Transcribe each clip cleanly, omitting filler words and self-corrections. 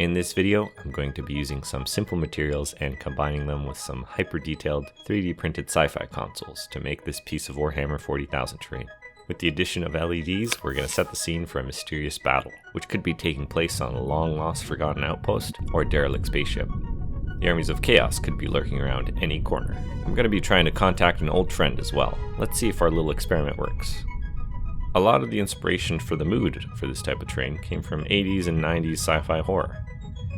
In this video, I'm going to be using some simple materials and combining them with some hyper-detailed 3D printed sci-fi consoles to make this piece of Warhammer 40,000 terrain. With the addition of LEDs, we're going to set the scene for a mysterious battle, which could be taking place on a long-lost forgotten outpost or a derelict spaceship. The armies of chaos could be lurking around any corner. I'm going to be trying to contact an old friend as well. Let's see if our little experiment works. A lot of the inspiration for the mood for this type of terrain came from 80s and 90s sci-fi horror.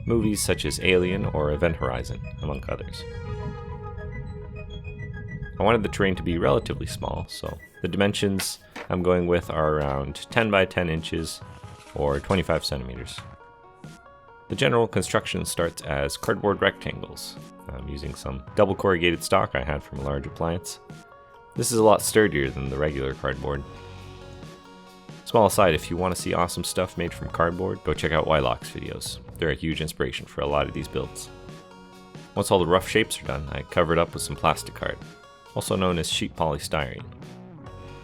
Movies such as Alien or Event Horizon, among others. I wanted the terrain to be relatively small, so the dimensions I'm going with are around 10 by 10 inches or 25 centimeters. The general construction starts as cardboard rectangles. I'm using some double corrugated stock I had from a large appliance. This is a lot sturdier than the regular cardboard. Small aside, if you want to see awesome stuff made from cardboard, go check out Wylock's videos. They're a huge inspiration for a lot of these builds. Once all the rough shapes are done, I cover it up with some plastic card, also known as sheet polystyrene.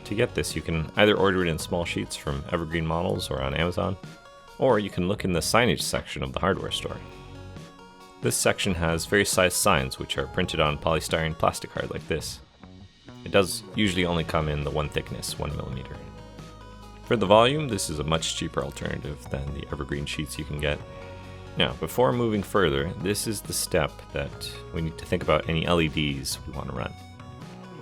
To get this, you can either order it in small sheets from Evergreen Models or on Amazon, or you can look in the signage section of the hardware store. This section has various size signs which are printed on polystyrene plastic card like this. It does usually only come in the one thickness, 1mm. For the volume, this is a much cheaper alternative than the Evergreen sheets you can get. Now, before moving further, this is the step that we need to think about any LEDs we want to run.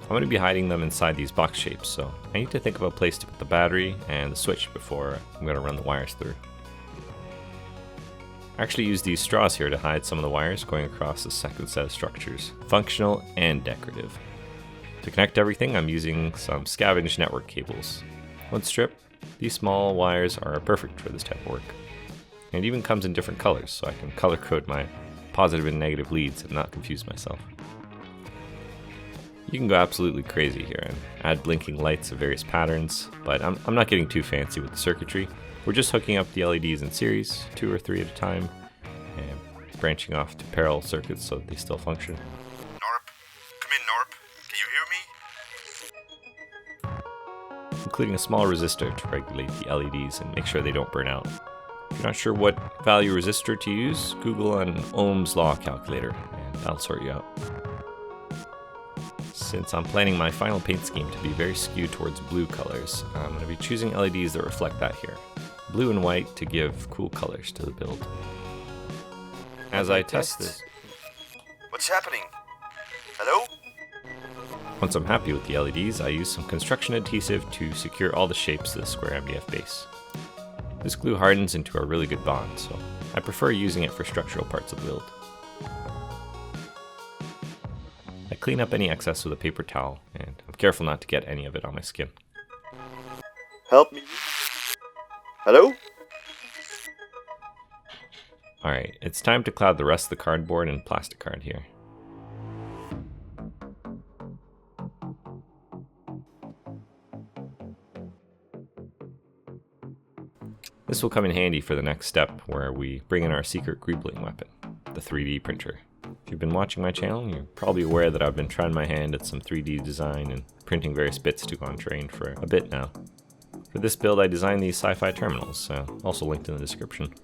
I'm going to be hiding them inside these box shapes, so I need to think of a place to put the battery and the switch before I'm going to run the wires through. I actually use these straws here to hide some of the wires going across the second set of structures, functional and decorative. To connect everything, I'm using some scavenged network cables. One strip. These small wires are perfect for this type of work. And it even comes in different colors, so I can color code my positive and negative leads and not confuse myself. You can go absolutely crazy here and add blinking lights of various patterns, but I'm not getting too fancy with the circuitry. We're just hooking up the LEDs in series, 2 or 3 at a time, and branching off to parallel circuits so that they still function. Norp, come in Norp, can you hear me? Including a small resistor to regulate the LEDs and make sure they don't burn out. If you're not sure what value resistor to use, Google an Ohm's law calculator and that'll sort you out. Since I'm planning my final paint scheme to be very skewed towards blue colors, I'm going to be choosing LEDs that reflect that here. Blue and white to give cool colors to the build. As I test this... What's happening? Hello? Once I'm happy with the LEDs, I use some construction adhesive to secure all the shapes to the square MDF base. This glue hardens into a really good bond, so I prefer using it for structural parts of the build. I clean up any excess with a paper towel, and I'm careful not to get any of it on my skin. Help me. Hello? Alright, it's time to cloud the rest of the cardboard and plastic card here. This will come in handy for the next step, where we bring in our secret greebling weapon, the 3D printer. If you've been watching my channel, you're probably aware that I've been trying my hand at some 3D design and printing various bits to go on terrain for a bit now. For this build, I designed these sci-fi terminals, also linked in the description.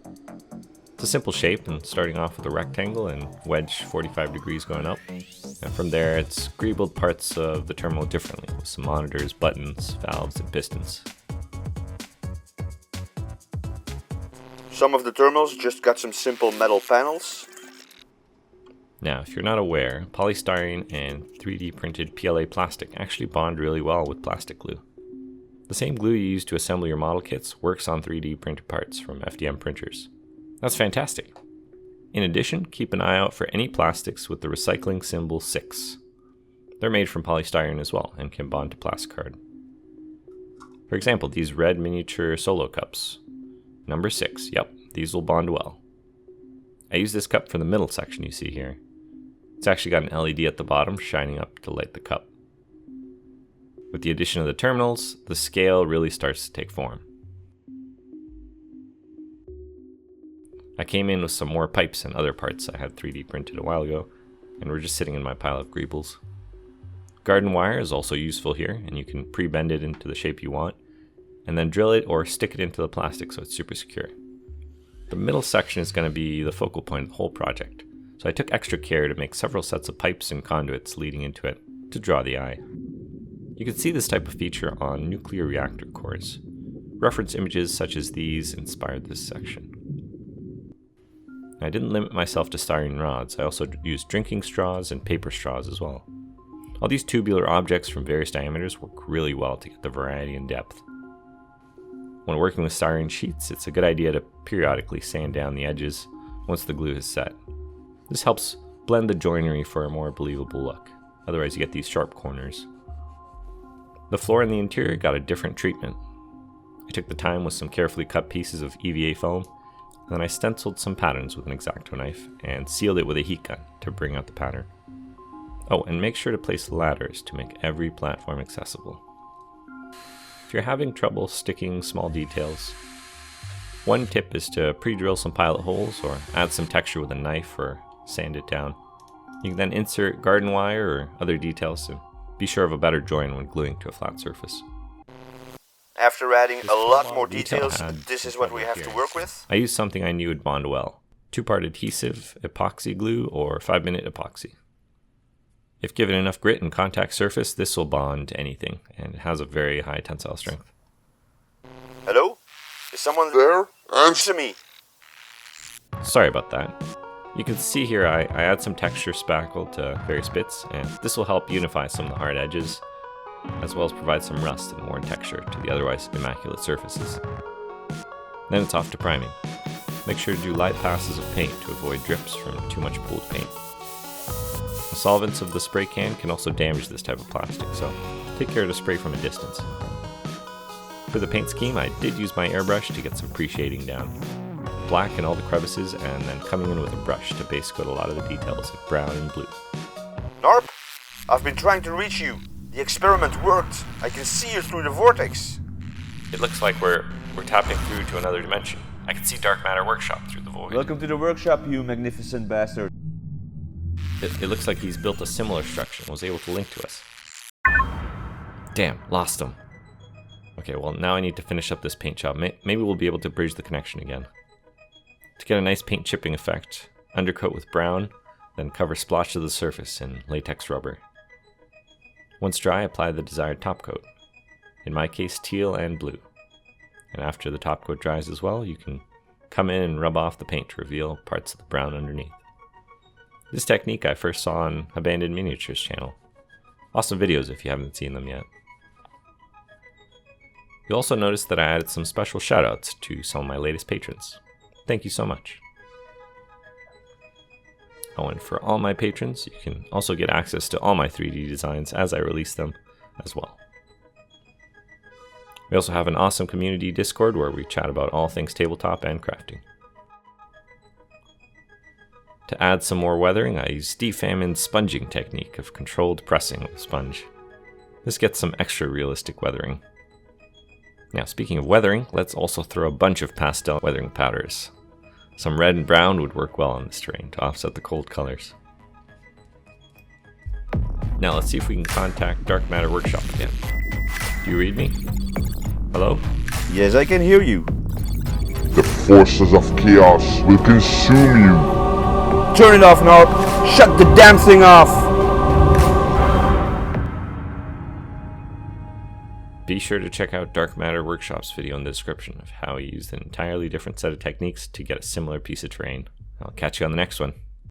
It's a simple shape, and starting off with a rectangle and wedge 45 degrees going up. And from there, it's greebled parts of the terminal differently, with some monitors, buttons, valves, and pistons. Some of the terminals just got some simple metal panels. Now, if you're not aware, polystyrene and 3D printed PLA plastic actually bond really well with plastic glue. The same glue you use to assemble your model kits works on 3D printed parts from FDM printers. That's fantastic. In addition, keep an eye out for any plastics with the recycling symbol 6. They're made from polystyrene as well and can bond to plastic card. For example, these red miniature solo cups. Number 6, yep, these will bond well. I use this cup for the middle section you see here. It's actually got an LED at the bottom shining up to light the cup. With the addition of the terminals, the scale really starts to take form. I came in with some more pipes and other parts I had 3D printed a while ago, and we're just sitting in my pile of greebles. Garden wire is also useful here, and you can pre-bend it into the shape you want, and then drill it or stick it into the plastic so it's super secure. The middle section is going to be the focal point of the whole project, so I took extra care to make several sets of pipes and conduits leading into it to draw the eye. You can see this type of feature on nuclear reactor cores. Reference images such as these inspired this section. I didn't limit myself to styrene rods, I also used drinking straws and paper straws as well. All these tubular objects from various diameters work really well to get the variety and depth. When working with styrene sheets, it's a good idea to periodically sand down the edges once the glue is set. This helps blend the joinery for a more believable look, otherwise you get these sharp corners. The floor and the interior got a different treatment. I took the time with some carefully cut pieces of EVA foam, and then I stenciled some patterns with an X-Acto knife and sealed it with a heat gun to bring out the pattern. Oh, and make sure to place ladders to make every platform accessible. If you're having trouble sticking small details, one tip is to pre-drill some pilot holes or add some texture with a knife or sand it down. You can then insert garden wire or other details and be sure of a better join when gluing to a flat surface. After adding a lot more details, this is what we have to work with. I used something I knew would bond well. 2-part adhesive, epoxy glue, or 5-minute epoxy. If given enough grit and contact surface, this will bond to anything, and it has a very high tensile strength. Hello? Is someone there? Answer me! Sorry about that. You can see here I add some texture spackle to various bits, and this will help unify some of the hard edges, as well as provide some rust and worn texture to the otherwise immaculate surfaces. Then it's off to priming. Make sure to do light passes of paint to avoid drips from too much pooled paint. The solvents of the spray can can also damage this type of plastic, so take care to spray from a distance. For the paint scheme, I did use my airbrush to get some pre-shading down. Black in all the crevices, and then coming in with a brush to base coat a lot of the details in brown and blue. Narp, I've been trying to reach you. The experiment worked. I can see you through the vortex. It looks like we're tapping through to another dimension. I can see Dark Matter Workshop through the void. Welcome to the workshop, you magnificent bastard. It looks like he's built a similar structure and was able to link to us. Damn, lost him. Okay, well now I need to finish up this paint job. Maybe we'll be able to bridge the connection again. To get a nice paint chipping effect, undercoat with brown, then cover splotch of the surface in latex rubber. Once dry, apply the desired top coat. In my case, teal and blue. And after the top coat dries as well, you can come in and rub off the paint to reveal parts of the brown underneath. This technique I first saw on Abandoned Miniatures channel. Awesome videos if you haven't seen them yet. You'll also notice that I added some special shoutouts to some of my latest patrons. Thank you so much. Oh, and for all my patrons, you can also get access to all my 3D designs as I release them as well. We also have an awesome community Discord where we chat about all things tabletop and crafting. To add some more weathering, I use Steve Fammon's sponging technique of controlled pressing with a sponge. This gets some extra realistic weathering. Now, speaking of weathering, let's also throw a bunch of pastel weathering powders. Some red and brown would work well on this terrain to offset the cold colors. Now let's see if we can contact Dark Matter Workshop again. Do you read me? Hello? Yes, I can hear you. The forces of chaos will consume you. Turn it off, Narp. Shut the damn thing off. Be sure to check out Dark Matter Workshop's video in the description of how he used an entirely different set of techniques to get a similar piece of terrain. I'll catch you on the next one.